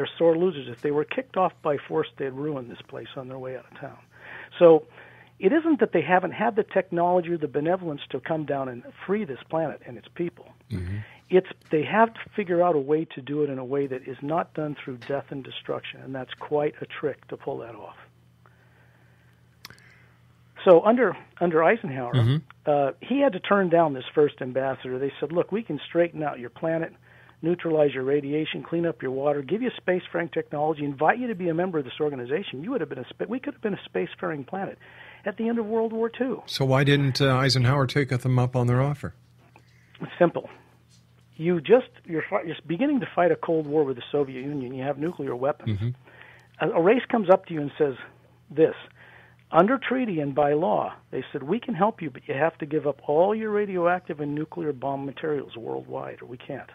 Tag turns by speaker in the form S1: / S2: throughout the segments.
S1: they're sore losers. If they were kicked off by force, they'd ruin this place on their way out of town. So it isn't that they haven't had the technology or the benevolence to come down and free this planet and its people.
S2: Mm-hmm.
S1: It's they have to figure out a way to do it in a way that is not done through death and destruction, and that's quite a trick to pull that off. So under Eisenhower,
S2: Mm-hmm.
S1: he had to turn down this first ambassador. They said, look, we can straighten out your planet, neutralize your radiation, clean up your water, give you spacefaring technology, invite you to be a member of this organization. We could have been a spacefaring planet at the end of World War II.
S2: So why didn't Eisenhower take them up on their offer?
S1: It's simple. You're beginning to fight a Cold War with the Soviet Union. You have nuclear weapons.
S2: Mm-hmm.
S1: A race comes up to you and says this. Under treaty and by law, they said, we can help you, but you have to give up all your radioactive and nuclear bomb materials worldwide, or we can't.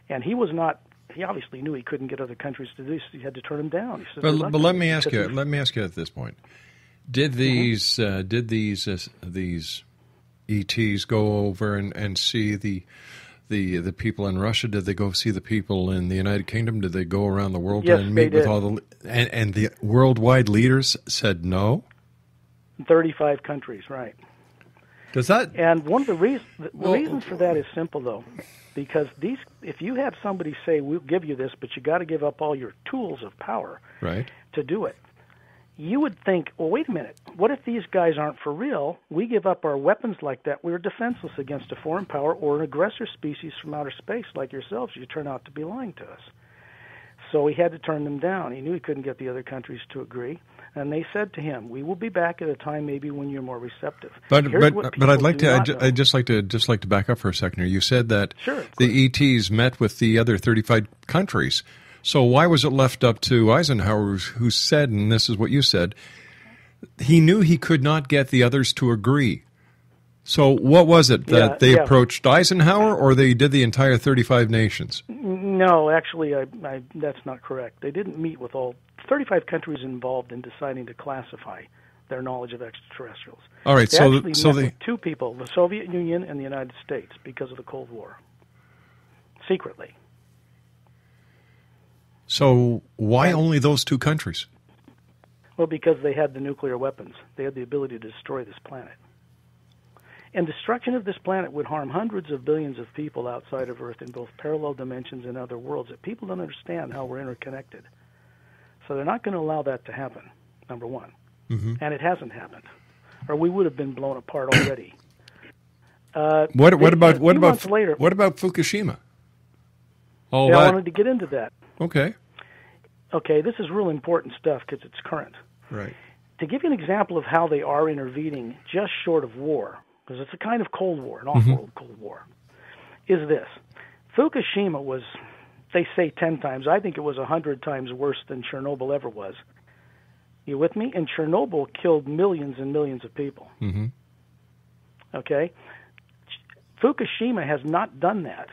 S1: And he obviously knew he couldn't get other countries to do this. He had to turn them down. He said,
S2: but let me ask you at this point. Did these ETs go over and see the people in Russia? Did they go see the people in the United Kingdom? Did they go around the world and meet with all the and the worldwide leaders said no?
S1: 35 countries, right?
S2: Does that?
S1: And one of the reasons for that is simple, though, because if you have somebody say, we'll give you this, but you got to give up all your tools of power
S2: right
S1: to do it, you would think, well, wait a minute, what if these guys aren't for real? We give up our weapons like that. We're defenseless against a foreign power or an aggressor species from outer space like yourselves. You turn out to be lying to us. So he had to turn them down. He knew he couldn't get the other countries to agree. And they said to him, we will be back at a time maybe when you're more receptive.
S2: But I'd just like to back up for a second here. You said that the ETs met with the other 35 countries. So why was it left up to Eisenhower, who said, and this is what you said, he knew he could not get the others to agree. So what was it that they approached Eisenhower, or they did the entire 35 nations?
S1: No, actually, that's not correct. They didn't meet with all 35 countries involved in deciding to classify their knowledge of extraterrestrials.
S2: All right,
S1: they met with two people, the Soviet Union and the United States, because of the Cold War, secretly.
S2: So why only those two countries?
S1: Well, because they had the nuclear weapons. They had the ability to destroy this planet. And destruction of this planet would harm hundreds of billions of people outside of Earth in both parallel dimensions and other worlds. That people don't understand how we're interconnected. So they're not going to allow that to happen, number one.
S2: Mm-hmm.
S1: And it hasn't happened. Or we would have been blown apart already.
S2: What about Fukushima?
S1: I wanted to get into that.
S2: Okay,
S1: this is real important stuff because it's current.
S2: Right.
S1: To give you an example of how they are intervening just short of war, because it's a kind of Cold War, an off-world Cold War, is this. Fukushima was, they say 10 times, I think it was 100 times worse than Chernobyl ever was. You with me? And Chernobyl killed millions and millions of people.
S2: Mm-hmm.
S1: Okay? Fukushima has not done that.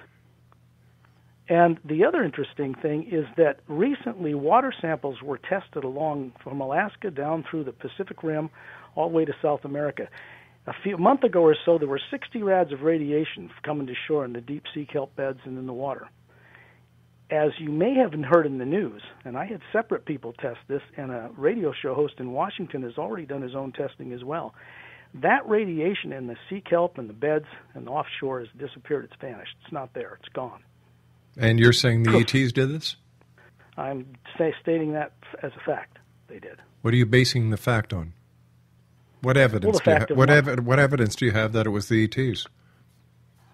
S1: And the other interesting thing is that recently water samples were tested along from Alaska down through the Pacific Rim all the way to South America. A month ago or so, there were 60 rads of radiation coming to shore in the deep sea kelp beds and in the water. As you may have heard in the news, and I had separate people test this, and a radio show host in Washington has already done his own testing as well. That radiation in the sea kelp and the beds and offshore has disappeared. It's vanished. It's not there. It's gone.
S2: And you're saying the ETs did this?
S1: I'm stating that as a fact. They did.
S2: What are you basing the fact on? What evidence? What evidence do you have that it was the ETs?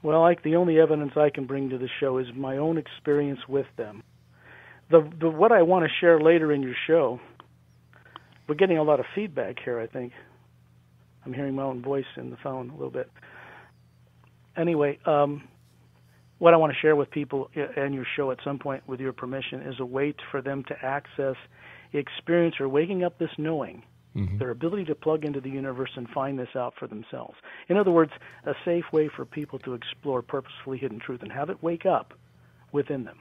S1: Well, the only evidence I can bring to the show is my own experience with them. What I want to share later in your show, we're getting a lot of feedback here, I think. I'm hearing my own voice in the phone a little bit. Anyway, what I want to share with people in your show at some point, with your permission, is a way for them to access, experience, or waking up this knowing, their ability to plug into the universe and find this out for themselves. In other words, a safe way for people to explore purposefully hidden truth and have it wake up within them.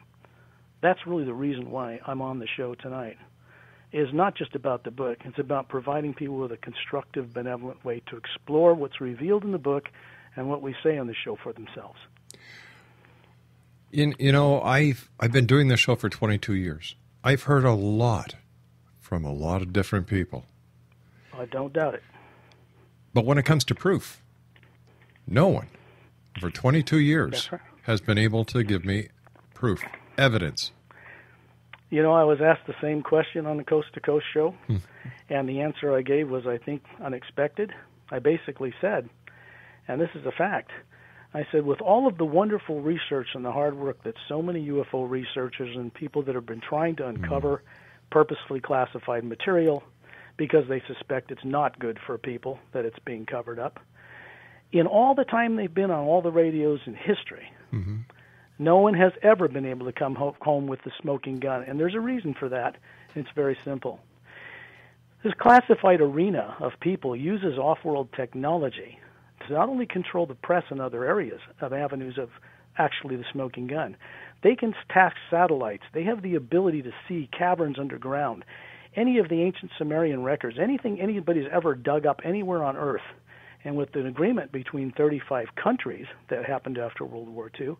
S1: That's really the reason why I'm on the show tonight. It is not just about the book. It's about providing people with a constructive, benevolent way to explore what's revealed in the book and what we say on the show for themselves.
S2: You know, I've been doing this show for 22 years. I've heard a lot from a lot of different people.
S1: I don't doubt it.
S2: But when it comes to proof, no one for 22 years has been able to give me proof, evidence.
S1: You know, I was asked the same question on the Coast to Coast show, and the answer I gave was, I think, unexpected. I basically said, and this is a fact, I said, with all of the wonderful research and the hard work that so many UFO researchers and people that have been trying to uncover purposefully classified material because they suspect it's not good for people, that it's being covered up, in all the time they've been on all the radios in history, no one has ever been able to come home with the smoking gun. And there's a reason for that, and it's very simple. This classified arena of people uses off-world technology to not only control the press and other areas of avenues of actually the smoking gun. They can task satellites. They have the ability to see caverns underground. Any of the ancient Sumerian records, anything anybody's ever dug up anywhere on Earth, and with an agreement between 35 countries that happened after World War II,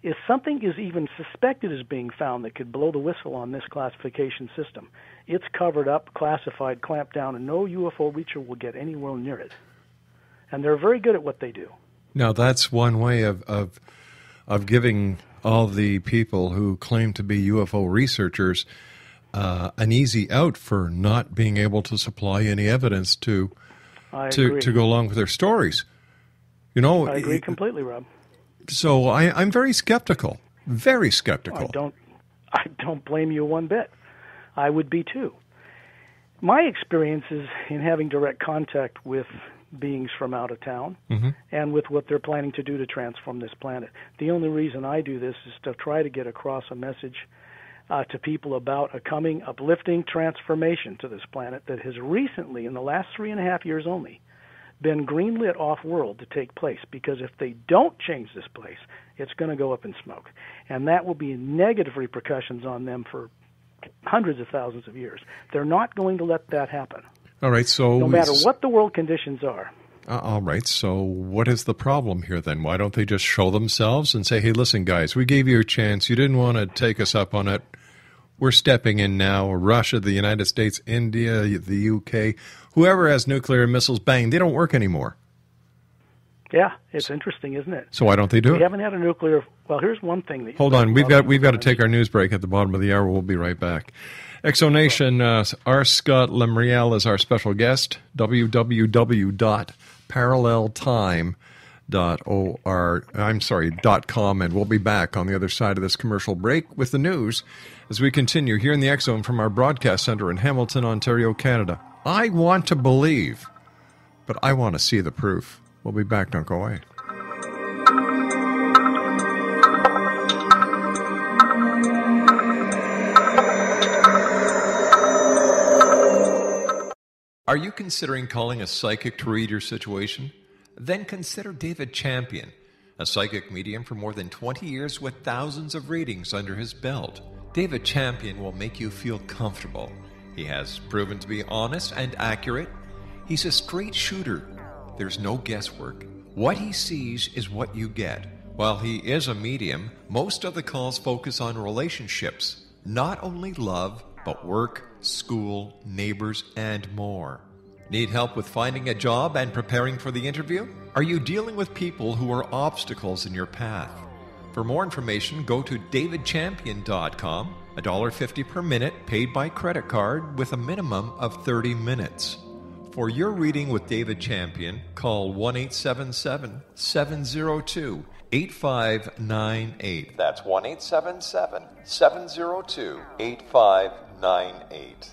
S1: if something is even suspected as being found that could blow the whistle on this classification system, it's covered up, classified, clamped down, and no UFO reacher will get anywhere near it. And they're very good at what they do.
S2: Now, that's one way of giving all the people who claim to be UFO researchers an easy out for not being able to supply any evidence to go along with their stories. You know,
S1: I agree completely, Rob.
S2: So I'm very skeptical. Very skeptical.
S1: I don't blame you one bit. I would be too. My experience is in having direct contact with beings from out of town and with what they're planning to do to transform this planet. The only reason I do this is to try to get across a message to people about a coming uplifting transformation to this planet that has recently, in the last 3.5 years only, been greenlit off-world to take place, because if they don't change this place, it's going to go up in smoke. And that will be negative repercussions on them for hundreds of thousands of years. They're not going to let that happen.
S2: All right, so
S1: no matter what the world conditions are.
S2: All right, so what is the problem here then? Why don't they just show themselves and say, hey, listen, guys, we gave you a chance. You didn't want to take us up on it. We're stepping in now. Russia, the United States, India, the UK, whoever has nuclear missiles, bang, they don't work anymore.
S1: Yeah, it's interesting, isn't it?
S2: So why don't they do it?
S1: We haven't had a nuclear... Well, here's one thing.
S2: Hold on, we've got to take our news break at the bottom of the hour. We'll be right back. Exonation, R. Scott Lemriel is our special guest. www.paralleltime.com, and we'll be back on the other side of this commercial break with the news as we continue here in the X Zone from our broadcast center in Hamilton, Ontario, Canada. I want to believe, but I want to see the proof. We'll be back. Don't go away. Are you considering calling a psychic to read your situation? Then consider David Champion, a psychic medium for more than 20 years with thousands of readings under his belt. David Champion will make you feel comfortable. He has proven to be honest and accurate. He's a straight shooter. There's no guesswork. What he sees is what you get. While he is a medium, most of the calls focus on relationships, not only love, but work, school, neighbors, and more. Need help with finding a job and preparing for the interview? Are you dealing with people who are obstacles in your path? For more information, go to davidchampion.com, $1.50 per minute paid by credit card with a minimum of 30 minutes. For your reading with David Champion, call 1-877-702-8598. That's 1-877-702-8598.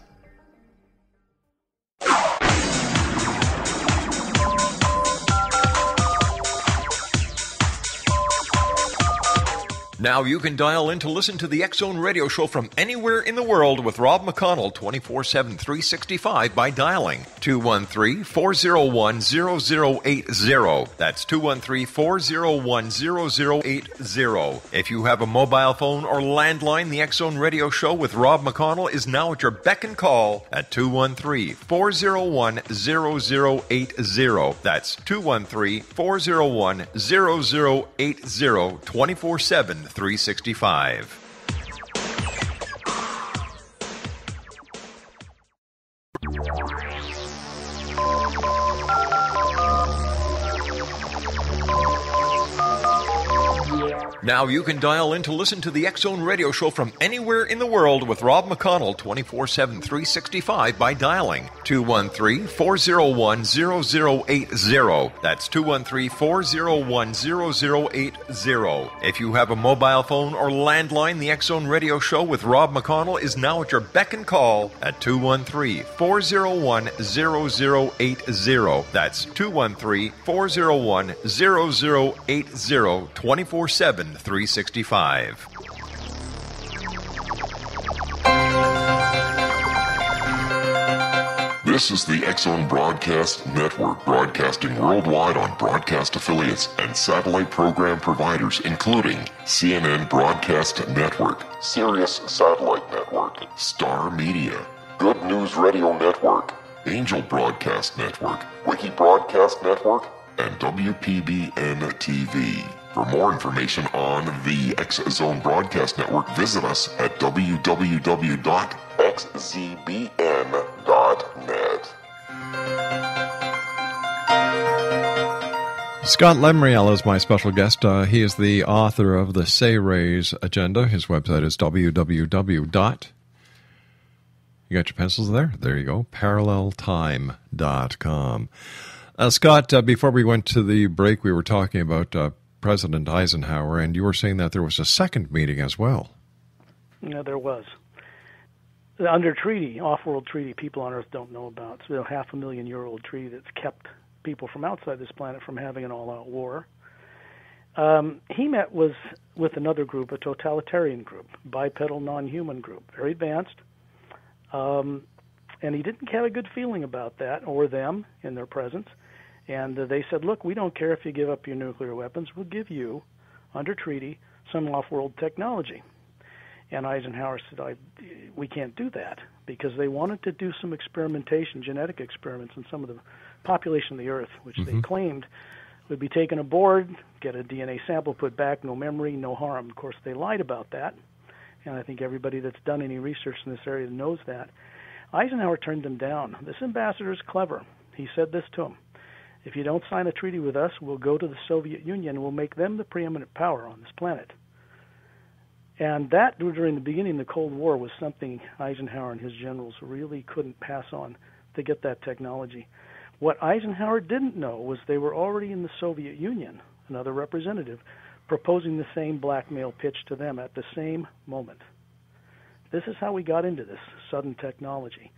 S2: Now you can dial in to listen to the X Zone radio show from anywhere in the world with Rob McConnell 24/7, 365 by dialing 213-401-0080. That's 213-401-0080. If you have a mobile phone or landline, the X Zone radio show with Rob McConnell is now at your beck and call at 213-401-0080. That's 213-401-0080, 24/7, 365. Now you can dial in to listen to the X-Zone Radio Show from anywhere in the world with Rob McConnell 24/7, 365 by dialing 213-401-0080. That's 213-401-0080. If you have a mobile phone or landline, the X-Zone Radio Show with Rob McConnell is now at your beck and call at 213-401-0080. That's 213-401-0080, 24/7, 365.
S3: This is the X-Zone Broadcast Network, broadcasting worldwide on broadcast affiliates and satellite program providers, including CNN Broadcast Network, Sirius Satellite Network, Star Media, Good News Radio Network, Angel Broadcast Network, Wiki Broadcast Network, and WPBN TV. For more information on the X-Zone Broadcast Network, visit us at www.xzbn.net.
S2: Scott Lemriel is my special guest. He is the author of the Say-Rays Agenda. His website is www. You got your pencils there? There you go. paralleltime.com. Scott, before we went to the break, we were talking about President Eisenhower, and you were saying that there was a second meeting as well.
S1: Yeah, there was. Under treaty, off-world treaty, people on Earth don't know about. It's a 500,000-year-old treaty that's kept people from outside this planet from having an all-out war. He met with another group, a totalitarian group, bipedal non-human group, very advanced. And he didn't have a good feeling about that or them in their presence. And they said, look, we don't care if you give up your nuclear weapons. We'll give you, under treaty, some off-world technology. And Eisenhower said, we can't do that, because they wanted to do some experimentation, genetic experiments on some of the population of the Earth, which they claimed would be taken aboard, get a DNA sample, put back, no memory, no harm. Of course, they lied about that, and I think everybody that's done any research in this area knows that. Eisenhower turned them down. This ambassador is clever. He said this to him: if you don't sign a treaty with us, we'll go to the Soviet Union and we'll make them the preeminent power on this planet. And that, during the beginning of the Cold War, was something Eisenhower and his generals really couldn't pass on to get that technology. What Eisenhower didn't know was they were already in the Soviet Union, another representative, proposing the same blackmail pitch to them at the same moment. This is how we got into this sudden technology.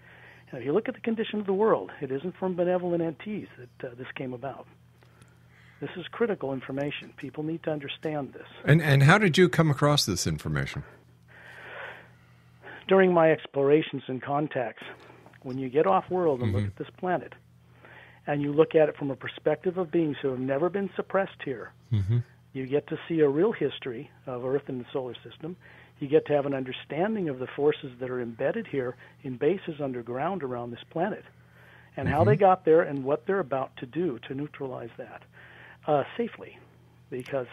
S1: And if you look at the condition of the world, it isn't from benevolent entities that this came about. This is critical information. People need to understand this.
S2: And how did you come across this information?
S1: During my explorations and contacts, when you get off-world and look at this planet, and you look at it from a perspective of beings who have never been suppressed here, you get to see a real history of Earth and the solar system. You get to have an understanding of the forces that are embedded here in bases underground around this planet, and how they got there and what they're about to do to neutralize that safely. Because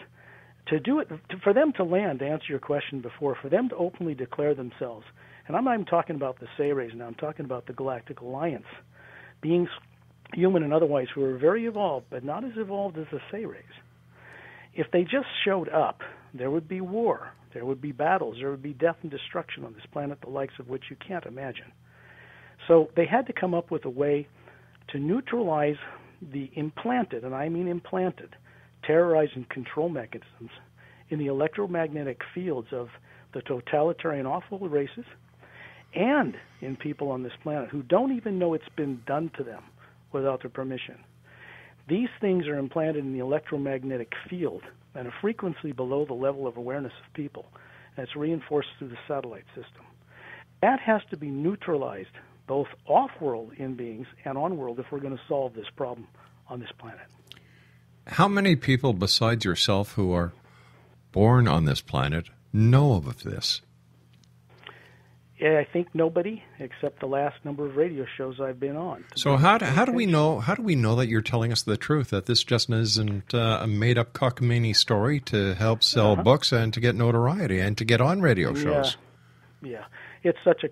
S1: to do it, for them to land, to answer your question before, for them to openly declare themselves, and I'm not even talking about the Say-Rays now, I'm talking about the Galactic Alliance, beings, human and otherwise, who are very evolved, but not as evolved as the Say-Rays. If they just showed up, there would be war, there would be battles, there would be death and destruction on this planet, the likes of which you can't imagine. So they had to come up with a way to neutralize the implanted, and I mean implanted, terrorizing control mechanisms in the electromagnetic fields of the totalitarian awful races and in people on this planet who don't even know it's been done to them without their permission. These things are implanted in the electromagnetic field at a frequency below the level of awareness of people, and it's reinforced through the satellite system. That has to be neutralized, both off-world in beings and on-world, if we're going to solve this problem on this planet.
S2: How many people besides yourself who are born on this planet know of this?
S1: Yeah, I think nobody, except the last number of radio shows I've been on.
S2: So how do we know? How do we know that you're telling us the truth? That this just isn't a made-up cockamamie story to help sell books and to get notoriety and to get on radio shows?
S1: Yeah, it's such a